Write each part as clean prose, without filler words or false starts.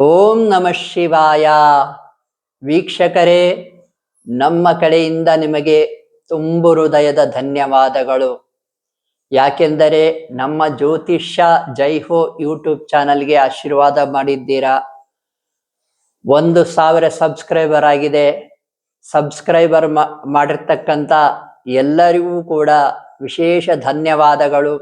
ಓಂ ನಮಃ ಶಿವಾಯ. ವೀಕ್ಷಕರೇ, ನಮ್ಮ ಕಡೆಯಿಂದ ನಿಮಗೆ ತುಂಬು ಹೃದಯದ ಧನ್ಯವಾದಗಳು. ಯಾಕೆಂದರೆ ನಮ್ಮ ಜ್ಯೋತಿಷ್ಯ ಜೈ ಹೋ ಯೂಟ್ಯೂಬ್ ಚಾನಲ್ಗೆ ಆಶೀರ್ವಾದ ಮಾಡಿದ್ದೀರಾ. 1,000 ಸಬ್ಸ್ಕ್ರೈಬರ್ ಆಗಿದೆ. ಸಬ್ಸ್ಕ್ರೈಬರ್ ಮಾಡಿರ್ತಕ್ಕಂಥ ಎಲ್ಲರಿಗೂ ಕೂಡ ವಿಶೇಷ ಧನ್ಯವಾದಗಳು.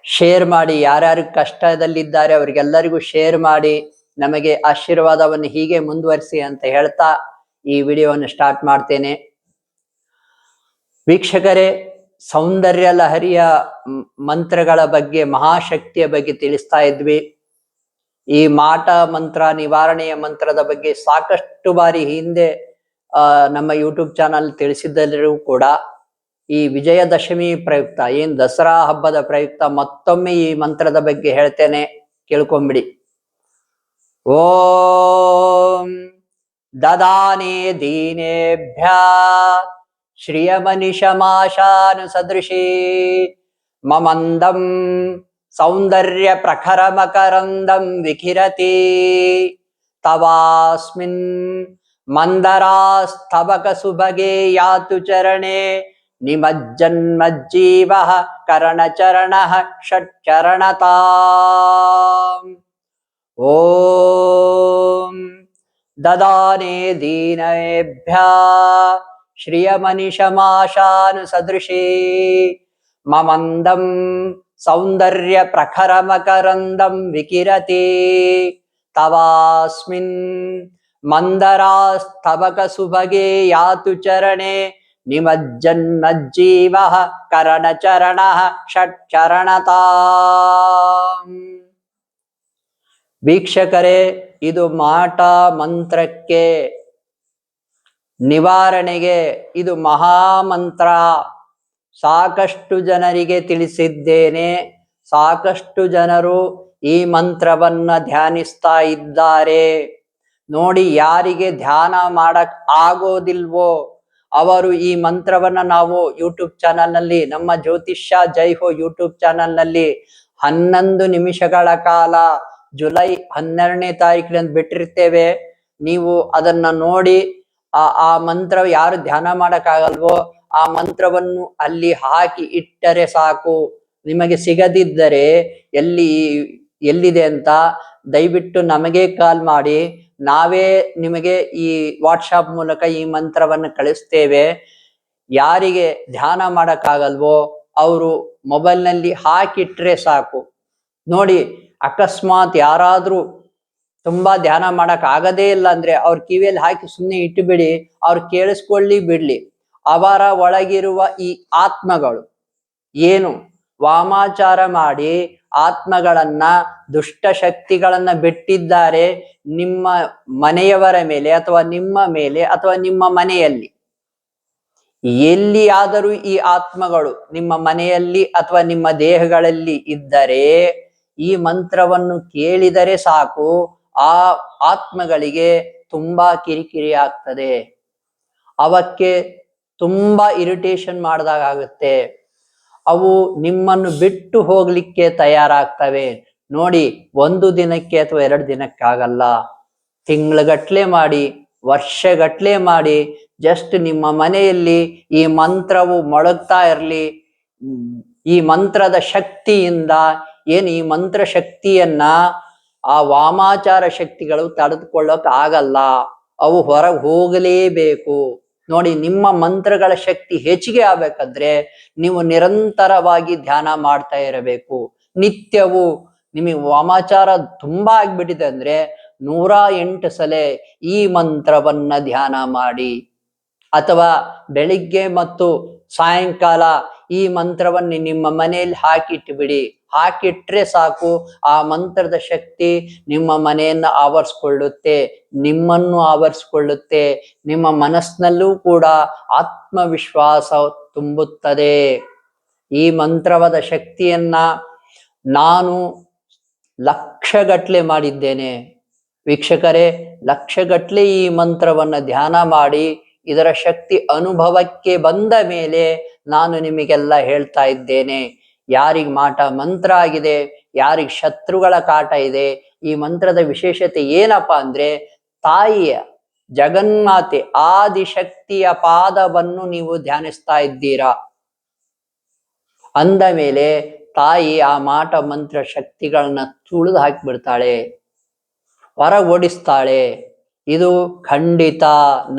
ಶೇರ್ ಮಾಡಿ, ಯಾರ್ಯಾರು ಕಷ್ಟದಲ್ಲಿದ್ದಾರೆ ಅವರಿಗೆಲ್ಲರಿಗೂ ಶೇರ್ ಮಾಡಿ ನಮಗೆ ಆಶೀರ್ವಾದವನ್ನು ಹೀಗೆ ಮುಂದುವರಿಸಿ ಅಂತ ಹೇಳ್ತಾ ಈ ವಿಡಿಯೋವನ್ನು ಸ್ಟಾರ್ಟ್ ಮಾಡ್ತೇನೆ. ವೀಕ್ಷಕರೇ, ಸೌಂದರ್ಯ ಲಹರಿಯ ಮಂತ್ರಗಳ ಬಗ್ಗೆ, ಮಹಾಶಕ್ತಿಯ ಬಗ್ಗೆ ತಿಳಿಸ್ತಾ ಇದ್ವಿ. ಈ ಮಾಟ ಮಂತ್ರ, ನಿವಾರಣೆಯ ಮಂತ್ರದ ಬಗ್ಗೆ ಸಾಕಷ್ಟು ಬಾರಿ ಹಿಂದೆ ನಮ್ಮ ಯೂಟ್ಯೂಬ್ ಚಾನಲ್ ತಿಳಿಸಿದ್ದರೂ ಕೂಡ ಈ ವಿಜಯದಶಮಿ ಪ್ರಯುಕ್ತ, ಏನ್ ದಸರಾ ಹಬ್ಬದ ಪ್ರಯುಕ್ತ ಮತ್ತೊಮ್ಮೆ ಈ ಮಂತ್ರದ ಬಗ್ಗೆ ಹೇಳ್ತೇನೆ, ಕೇಳ್ಕೊಂಬಿಡಿ. ಓಂ ದದಾನೆ ದೀನೇಭ್ಯ ಶ್ರಿಯಮನಿಷಮಾಶಾನು ಸದೃಶಿ ಮಮಂದಂ ಸೌಂದರ್ಯ ಪ್ರಖರ ಮಕರಂದಂ ವಿಕಿರತಿ ತವಾಸ್ಮಿನ್ ಮಂದರಾಸ್ತಬಕ ಸುಭಗೆ ಯಾತು ಚರಣೆ ನಿಮಜ್ಜನ್ಮಜ್ಜೀವ ಕರಣಚರಣ ಷಟ್ಚರಣತಾ. ಓಂ ದದಾನೆ ದೀನೇಭ್ಯ ಶ್ರಿಯಮನಿಷಮಾಶಾನು ಸದೃಶಿ ಮಮಂದಂ ಸೌಂದರ್ಯ ಪ್ರಖರ ಮಕರಂದಂ ವಿಕಿರತಿ ತವಾಸ್ಮಿನ್ ಮಂದರಾಸ್ತಬಕ ಸುಭಗೆ ಯಾತು ಚರಣೆ ನಿಮಜ್ಜನ್ಮಜ್ಜೀವ ಕರಣಚರಣ ಷಟ್ಚರಣತಾ. ವೀಕ್ಷಕರೇ, ಇದು ಮಾಟ ಮಂತ್ರಕ್ಕೆ ನಿವಾರಣೆಗೆ ಇದು ಮಹಾಮಂತ್ರ. ಸಾಕಷ್ಟು ಜನರಿಗೆ ತಿಳಿಸಿದ್ದೇನೆ. ಸಾಕಷ್ಟು ಜನರು ಈ ಮಂತ್ರವನ್ನ ಧ್ಯಾನಿಸ್ತಾ ಇದ್ದಾರೆ. ನೋಡಿ, ಯಾರಿಗೆ ಧ್ಯಾನ ಮಾಡಕ್ ಆಗೋದಿಲ್ವೋ ಅವರು ಈ ಮಂತ್ರವನ್ನ ನಾವು ಯೂಟ್ಯೂಬ್ ಚಾನಲ್ ನಲ್ಲಿ, ನಮ್ಮ ಜ್ಯೋತಿಷ್ಯ ಜೈ ಹೋ ಯೂಟ್ಯೂಬ್ ಚಾನಲ್ ನಲ್ಲಿ 11 ನಿಮಿಷಗಳ ಕಾಲ ಜುಲೈ 12ನೇ ತಾರೀಕಿನಂದು ಬಿಟ್ಟಿರ್ತೇವೆ. ನೀವು ಅದನ್ನ ನೋಡಿ ಆ ಮಂತ್ರ, ಯಾರು ಧ್ಯಾನ ಮಾಡಕ್ಕಾಗಲ್ವೋ ಆ ಮಂತ್ರವನ್ನು ಅಲ್ಲಿ ಹಾಕಿ ಇಟ್ಟರೆ ಸಾಕು. ನಿಮಗೆ ಸಿಗದಿದ್ದರೆ ಎಲ್ಲಿದೆ ಅಂತ ದಯವಿಟ್ಟು ನಮಗೆ ಕಾಲ್ ಮಾಡಿ, ನಾವೇ ನಿಮಗೆ ಈ ವಾಟ್ಸಾಪ್ ಮೂಲಕ ಈ ಮಂತ್ರವನ್ನು ಕಳಿಸ್ತೇವೆ. ಯಾರಿಗೆ ಧ್ಯಾನ ಮಾಡಕ್ಕಾಗಲ್ವೋ ಅವರು ಮೊಬೈಲ್ನಲ್ಲಿ ಹಾಕಿಟ್ರೆ ಸಾಕು. ನೋಡಿ, ಅಕಸ್ಮಾತ್ ಯಾರಾದ್ರೂ ತುಂಬಾ ಧ್ಯಾನ ಮಾಡಕ್ ಆಗದೇ ಇಲ್ಲ ಅಂದ್ರೆ ಅವ್ರ ಕಿವಿಯಲ್ಲಿ ಹಾಕಿ ಸುಮ್ಮನೆ ಇಟ್ಟುಬಿಡಿ, ಅವ್ರು ಕೇಳಿಸ್ಕೊಳ್ಳಿ ಬಿಡ್ಲಿ. ಅವರ ಒಳಗಿರುವ ಈ ಆತ್ಮಗಳು ಏನು ವಾಮಾಚಾರ ಮಾಡಿ ಆತ್ಮಗಳನ್ನ, ದುಷ್ಟ ಶಕ್ತಿಗಳನ್ನ ಬಿಟ್ಟಿದ್ದಾರೆ ನಿಮ್ಮ ಮನೆಯವರ ಮೇಲೆ ಅಥವಾ ನಿಮ್ಮ ಮೇಲೆ ಅಥವಾ ನಿಮ್ಮ ಮನೆಯಲ್ಲಿ. ಎಲ್ಲಿಯಾದರೂ ಈ ಆತ್ಮಗಳು ನಿಮ್ಮ ಮನೆಯಲ್ಲಿ ಅಥವಾ ನಿಮ್ಮ ದೇಹಗಳಲ್ಲಿ ಇದ್ದರೆ ಈ ಮಂತ್ರವನ್ನು ಕೇಳಿದರೆ ಸಾಕು, ಆ ಆತ್ಮಗಳಿಗೆ ತುಂಬಾ ಕಿರಿಕಿರಿ ಆಗ್ತದೆ. ಅವಕ್ಕೆ ತುಂಬಾ ಇರಿಟೇಷನ್ ಮಾಡಿದಾಗುತ್ತೆ. ಅವು ನಿಮ್ಮನ್ನು ಬಿಟ್ಟು ಹೋಗ್ಲಿಕ್ಕೆ ತಯಾರಾಗ್ತವೆ. ನೋಡಿ, 1 ದಿನಕ್ಕೆ ಅಥವಾ 2 ದಿನಕ್ಕಾಗಲ್ಲ, ತಿಂಗಳಗಟ್ಲೆ ಮಾಡಿ, ವರ್ಷಗಟ್ಲೆ ಮಾಡಿ, ಜಸ್ಟ್ ನಿಮ್ಮ ಮನೆಯಲ್ಲಿ ಈ ಮಂತ್ರವು ಮೊಳಗ್ತಾ ಇರಲಿ. ಈ ಮಂತ್ರದ ಶಕ್ತಿಯಿಂದ ಈ ಮಂತ್ರ ಶಕ್ತಿಯನ್ನ ಆ ವಾಮಾಚಾರ ಶಕ್ತಿಗಳು ತಡೆದುಕೊಳ್ಳೋಕೆ ಆಗಲ್ಲ. ಅವು ಹೊರಗೆ ಹೋಗಲೇಬೇಕು. ನೋಡಿ, ನಿಮ್ಮ ಮಂತ್ರಗಳ ಶಕ್ತಿ ಹೆಚ್ಚಿಗೆ ಆಗ್ಬೇಕಂದ್ರೆ ನೀವು ನಿರಂತರವಾಗಿ ಧ್ಯಾನ ಮಾಡ್ತಾ ಇರಬೇಕು. ನಿತ್ಯವೂ ನಿಮಗೆ ವಾಮಾಚಾರ ತುಂಬಾ ಆಗ್ಬಿಟ್ಟಿದೆ ಅಂದ್ರೆ 108 ಸಲ ಈ ಮಂತ್ರವನ್ನ ಧ್ಯಾನ ಮಾಡಿ, ಅಥವಾ ಬೆಳಿಗ್ಗೆ ಮತ್ತು ಸಾಯಂಕಾಲ ಈ ಮಂತ್ರವನ್ನು ನಿಮ್ಮ ಮನೆಯಲ್ಲಿ ಹಾಕಿಟ್ಟು ಬಿಡಿ. ಹಾಕಿಟ್ರೆ ಸಾಕು, ಆ ಮಂತ್ರದ ಶಕ್ತಿ ನಿಮ್ಮ ಮನೆಯನ್ನ ಆವರಿಸ್ಕೊಳ್ಳುತ್ತೆ, ನಿಮ್ಮನ್ನು ಆವರಿಸ್ಕೊಳ್ಳುತ್ತೆ. ನಿಮ್ಮ ಮನಸ್ಸಿನಲ್ಲೂ ಕೂಡ ಆತ್ಮವಿಶ್ವಾಸ ತುಂಬುತ್ತದೆ. ಈ ಮಂತ್ರವಾದ ಶಕ್ತಿಯನ್ನ ನಾನು ಲಕ್ಷಗಟ್ಲೆ ಮಾಡಿದ್ದೇನೆ. ವೀಕ್ಷಕರೇ, ಲಕ್ಷಗಟ್ಲೆ ಈ ಮಂತ್ರವನ್ನ ಧ್ಯಾನ ಮಾಡಿ ಇದರ ಶಕ್ತಿ ಅನುಭವಕ್ಕೆ ಬಂದ ಮೇಲೆ ನಾನು ನಿಮಗೆಲ್ಲ ಹೇಳ್ತಾ ಇದ್ದೇನೆ. ಯಾರಿಗ್ ಮಾಟ ಮಂತ್ರ ಆಗಿದೆ, ಯಾರಿಗ್ ಶತ್ರುಗಳ ಕಾಟ ಇದೆ, ಈ ಮಂತ್ರದ ವಿಶೇಷತೆ ಏನಪ್ಪಾ ಅಂದ್ರೆ ತಾಯಿಯ ಜಗನ್ಮಾತೆ ಆದಿಶಕ್ತಿಯ ಪಾದವನ್ನು ನೀವು ಧ್ಯಾನಿಸ್ತಾ ಇದ್ದೀರಾ ಅಂದ ಮೇಲೆ ತಾಯಿ ಆ ಮಾಟ ಮಂತ್ರ ಶಕ್ತಿಗಳನ್ನ ತುಳಿದು ಹಾಕಿಬಿಡ್ತಾಳೆ, ಹೊರಗೋಡಿಸ್ತಾಳೆ. ಇದು ಖಂಡಿತ.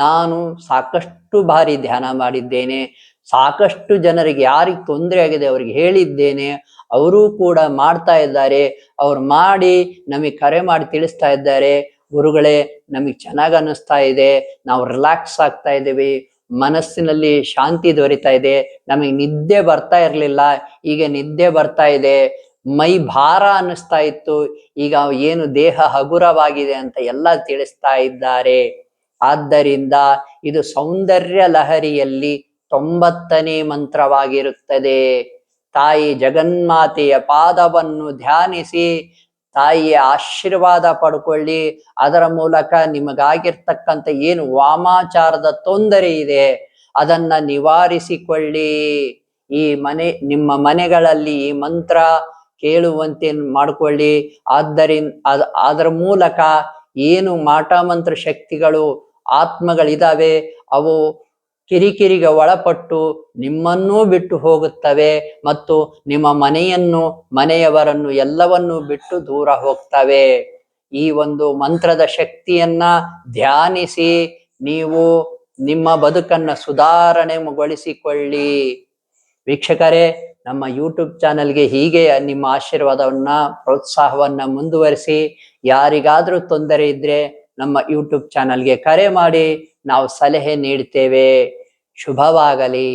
ನಾನು ಸಾಕಷ್ಟು ಬಾರಿ ಧ್ಯಾನ ಮಾಡಿದ್ದೇನೆ, ಸಾಕಷ್ಟು ಜನರಿಗೆ ಯಾರಿಗೆ ತೊಂದರೆ ಆಗಿದೆ ಅವ್ರಿಗೆ ಹೇಳಿದ್ದೇನೆ, ಅವರೂ ಕೂಡ ಮಾಡ್ತಾ ಇದ್ದಾರೆ. ಅವ್ರು ಮಾಡಿ ನಮಗೆ ಕರೆ ಮಾಡಿ ತಿಳಿಸ್ತಾ ಇದ್ದಾರೆ, ಗುರುಗಳೇ ನಮಗೆ ಚೆನ್ನಾಗಿ ಅನ್ನಿಸ್ತಾ ಇದೆ, ನಾವು ರಿಲ್ಯಾಕ್ಸ್ ಆಗ್ತಾ ಇದ್ದೀವಿ, ಮನಸ್ಸಿನಲ್ಲಿ ಶಾಂತಿ ದೊರೀತಾ ಇದೆ, ನಮಗೆ ನಿದ್ದೆ ಬರ್ತಾ ಇರಲಿಲ್ಲ, ಈಗ ನಿದ್ದೆ ಬರ್ತಾ ಇದೆ, ಮೈ ಭಾರ ಅನ್ನಿಸ್ತಾ ಇತ್ತು, ಈಗ ಏನು ದೇಹ ಹಗುರವಾಗಿದೆ ಅಂತ ಎಲ್ಲ ತಿಳಿಸ್ತಾ ಇದ್ದಾರೆ. ಆದ್ದರಿಂದ ಇದು ಸೌಂದರ್ಯ ಲಹರಿಯಲ್ಲಿ 90ನೇ ಮಂತ್ರವಾಗಿರುತ್ತದೆ. ತಾಯಿ ಜಗನ್ಮಾತೆಯ ಪಾದವನ್ನು ಧ್ಯಾನಿಸಿ ತಾಯಿಯ ಆಶೀರ್ವಾದ ಪಡ್ಕೊಳ್ಳಿ. ಅದರ ಮೂಲಕ ನಿಮಗಾಗಿರ್ತಕ್ಕಂಥ ಏನು ವಾಮಾಚಾರದ ತೊಂದರೆ ಇದೆ ಅದನ್ನ ನಿವಾರಿಸಿಕೊಳ್ಳಿ. ಈ ನಿಮ್ಮ ಮನೆಗಳಲ್ಲಿ ಈ ಮಂತ್ರ ಕೇಳುವಂತೆ ಮಾಡಿಕೊಳ್ಳಿ. ಅದರ ಮೂಲಕ ಏನು ಮಾಟ ಮಂತ್ರ ಶಕ್ತಿಗಳು ಆತ್ಮಗಳಿದಾವೆ ಅವು ಕಿರಿಕಿರಿಗೆ ಒಳಪಟ್ಟು ನಿಮ್ಮನ್ನೂ ಬಿಟ್ಟು ಹೋಗುತ್ತವೆ ಮತ್ತು ನಿಮ್ಮ ಮನೆಯನ್ನು ಮನೆಯವರನ್ನು ಎಲ್ಲವನ್ನೂ ಬಿಟ್ಟು ದೂರ ಹೋಗ್ತವೆ. ಈ ಒಂದು ಮಂತ್ರದ ಶಕ್ತಿಯನ್ನ ಧ್ಯಾನಿಸಿ ನೀವು ನಿಮ್ಮ ಬದುಕನ್ನ ಸುಧಾರಣೆಗೊಳಿಸಿಕೊಳ್ಳಿ. ವೀಕ್ಷಕರೇ, ನಮ್ಮ ಯೂಟ್ಯೂಬ್ ಚಾನಲ್ಗೆ ಹೀಗೆ ನಿಮ್ಮ ಆಶೀರ್ವಾದವನ್ನ ಪ್ರೋತ್ಸಾಹವನ್ನ ಮುಂದುವರಿಸಿ. ಯಾರಿಗಾದ್ರೂ ತೊಂದರೆ ಇದ್ರೆ ನಮ್ಮ ಯೂಟ್ಯೂಬ್ ಚಾನಲ್ಗೆ ಕರೆ ಮಾಡಿ, ನಾವು ಸಲಹೆ ನೀಡ್ತೇವೆ. ಶುಭವಾಗಲಿ.